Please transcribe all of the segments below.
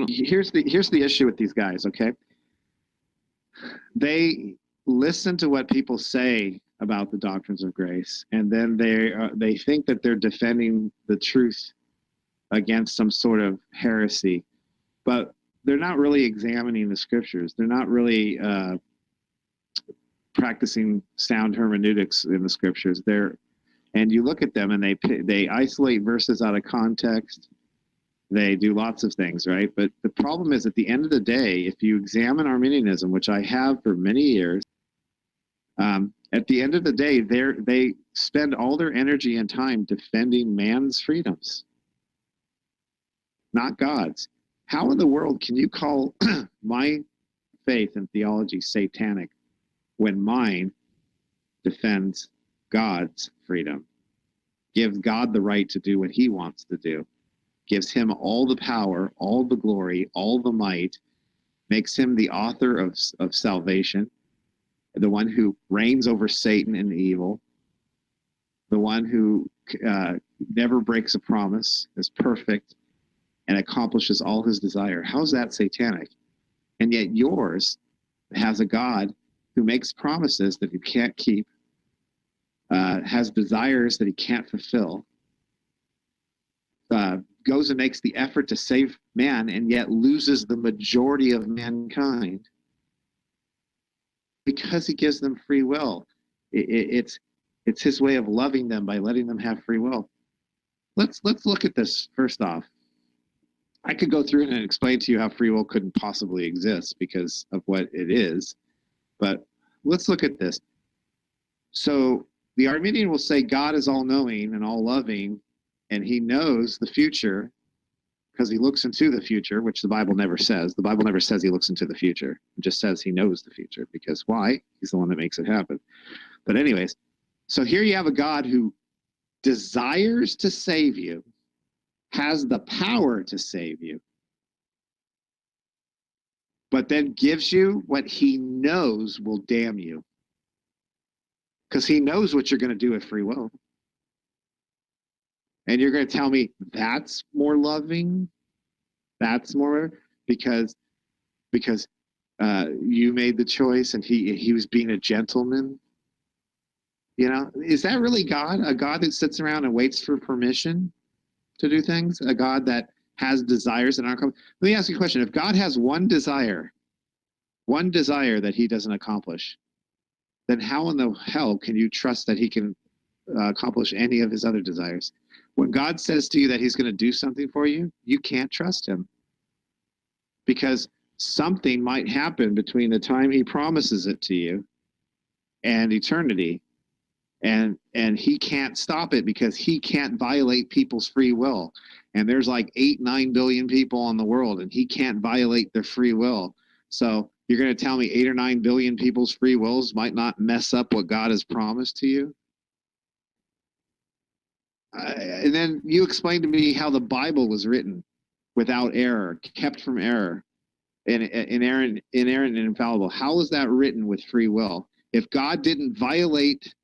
here's the issue with these guys, okay? They listen to what people say about the doctrines of grace, and then they think that they're defending the truth against some sort of heresy, but they're not really examining the scriptures. They're not really practicing sound hermeneutics in the scriptures. And you look at them and they isolate verses out of context. They do lots of things, right? But the problem is, at the end of the day, if you examine Arminianism, which I have for many years, at the end of the day, they spend all their energy and time defending man's freedoms, not God's. How in the world can you call my faith and theology satanic when mine defends God's freedom, gives God the right to do what he wants to do, gives him all the power, all the glory, all the might, makes him the author of salvation, the one who reigns over Satan and evil, the one who never breaks a promise, is perfect, and accomplishes all his desire. How's that satanic? And yet yours has a God who makes promises that he can't keep, has desires that he can't fulfill, goes and makes the effort to save man, and yet loses the majority of mankind because he gives them free will. It's his way of loving them by letting them have free will. Let's look at this first off. I could go through and explain to you how free will couldn't possibly exist because of what it is, but let's look at this. So the Arminian will say God is all-knowing and all-loving, and he knows the future because he looks into the future, which the Bible never says. The Bible never says he looks into the future. It just says he knows the future, because why? He's the one that makes it happen. But anyways, so here you have a God who desires to save you, has the power to save you, but then gives you what he knows will damn you, because he knows what you're going to do with free will. And you're going to tell me that's more loving? That's more because you made the choice and he was being a gentleman? You know, is that really God? A God that sits around and waits for permission to do things? A God that has desires that aren't... Let me ask you a question. If God has one desire that he doesn't accomplish, then how in the hell can you trust that he can accomplish any of his other desires? When God says to you that he's going to do something for you, you can't trust him, because something might happen between the time he promises it to you and eternity, and he can't stop it because he can't violate people's free will. And there's like 8-9 billion people in the world, and he can't violate their free will. So you're going to tell me 8 or 9 billion people's free wills might not mess up what God has promised to you? And then you explain to me how the Bible was written without error, kept from error, and inerrant and infallible. How is that written with free will? If God didn't violate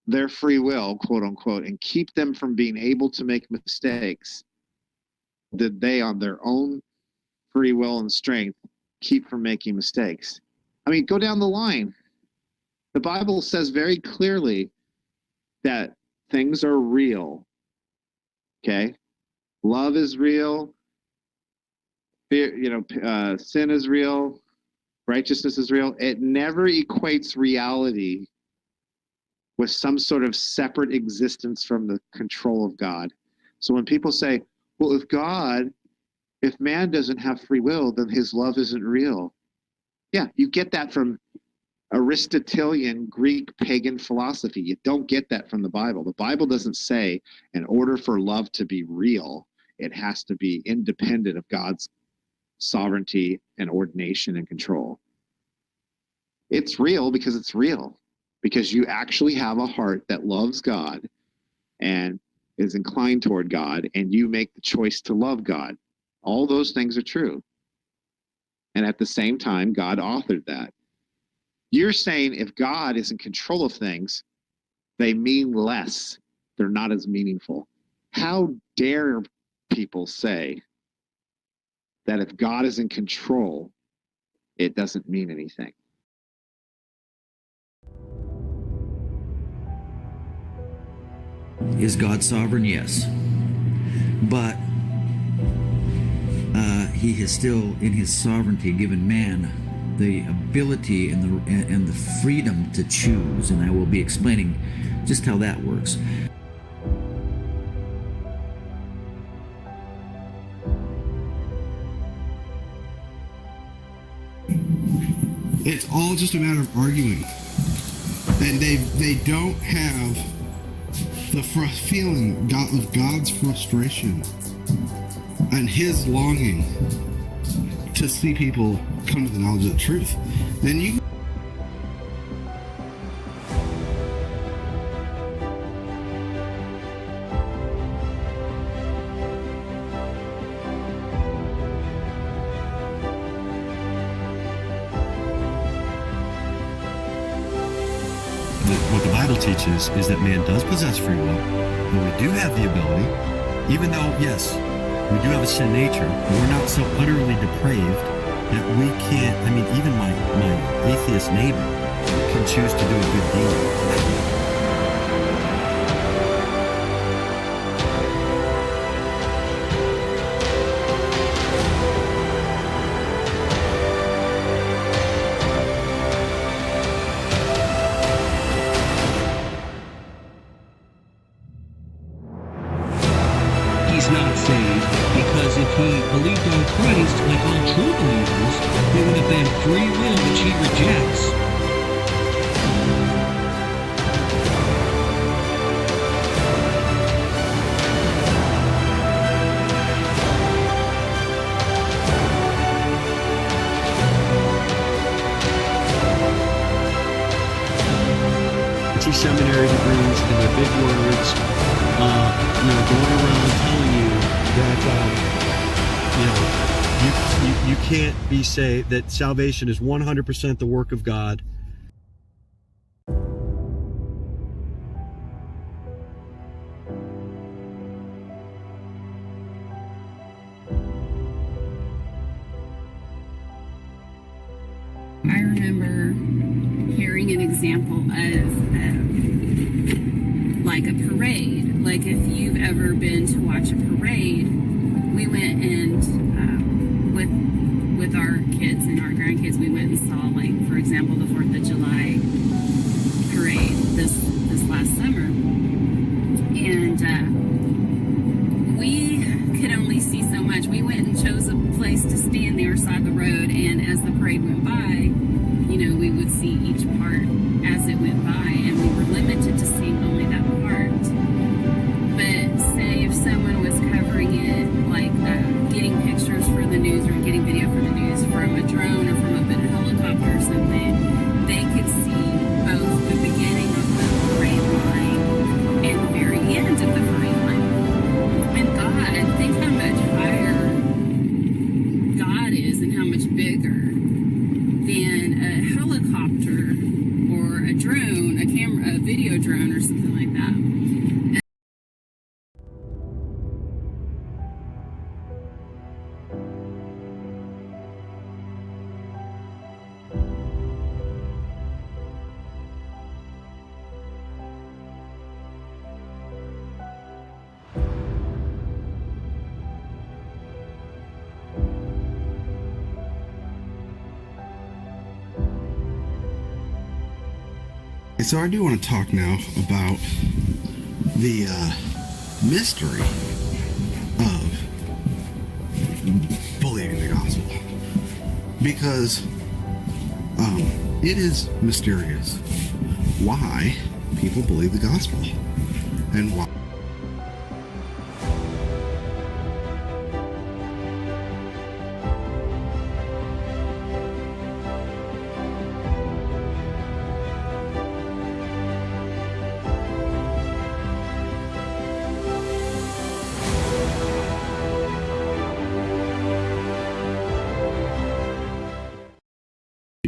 their free will, quote unquote, and keep them from being able to make mistakes, did they, on their own free will and strength, keep from making mistakes? I mean, go down the line. The Bible says very clearly that things are real. Okay? Love is real. Fear, sin is real. Righteousness is real. It never equates reality with some sort of separate existence from the control of God. So when people say, well, if man doesn't have free will, then his love isn't real. Yeah, you get that from Aristotelian Greek pagan philosophy. You don't get that from the Bible. The Bible doesn't say in order for love to be real, it has to be independent of God's sovereignty and ordination and control. It's real because it's real, because you actually have a heart that loves God and is inclined toward God, and you make the choice to love God. All those things are true. And at the same time, God authored that. You're saying if God is in control of things, they mean less. They're not as meaningful. How dare people say that if God is in control, it doesn't mean anything. Is God sovereign? Yes. But he has still, in his sovereignty, given man the ability and the freedom to choose. And I will be explaining just how that works. It's all just a matter of arguing. And they don't have the feeling of God's frustration and his longing to see people come to the knowledge of the truth. Then you what the Bible teaches is that man does possess free will, and we do have the ability, even though, yes, we do have a sin nature, but we're not so utterly depraved that we can't, I mean, even my atheist neighbor can choose to do a good deed. He's not saved because if he believed on Christ like all true believers, there would have been free will which he rejects. It's your seminary degrees and their big words, going around telling you that, you can't be saved, that salvation is 100% the work of God. I remember hearing an example of like a parade. Like if you've ever been to watch a parade, we went and with our kids and our grandkids, we went and saw, like, for example, the 4th of July parade this last summer, and we could only see so much. We went and chose a place to stand there side the road, and as the parade went by, we would see each part as it went by, and we were limited to seeing only that part. But say if someone was covering it, like getting pictures for the news or getting video for the news from a drone or from a helicopter or something, they could see both the beginning of the parade line and the very end of the parade line. And God, think how much higher God is and how much bigger than a helicopter or a drone, a video drone or something like that. So I do want to talk now about the mystery of believing the gospel, because it is mysterious why people believe the gospel and why.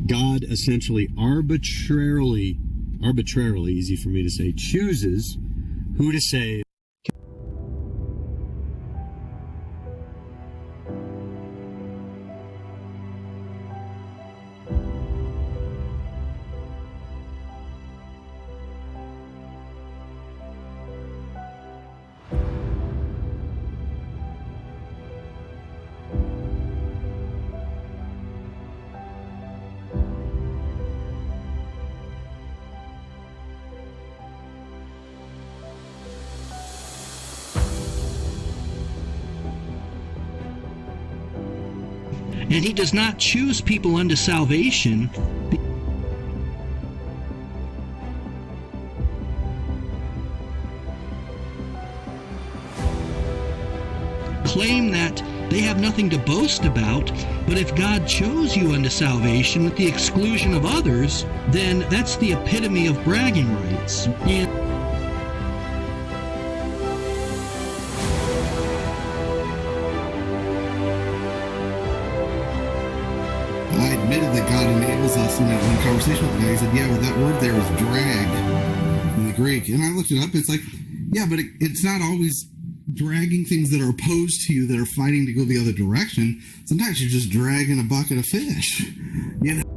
God essentially arbitrarily, easy for me to say, chooses who to save. And he does not choose people unto salvation. Claim that they have nothing to boast about, but if God chose you unto salvation with the exclusion of others, then that's the epitome of bragging rights. And I admitted that God enables us in that one conversation with the guy. He said, yeah, but that word there is drag in the Greek. And I looked it up. It's like, yeah, but it's not always dragging things that are opposed to you, that are fighting to go the other direction. Sometimes you're just dragging a bucket of fish. You know?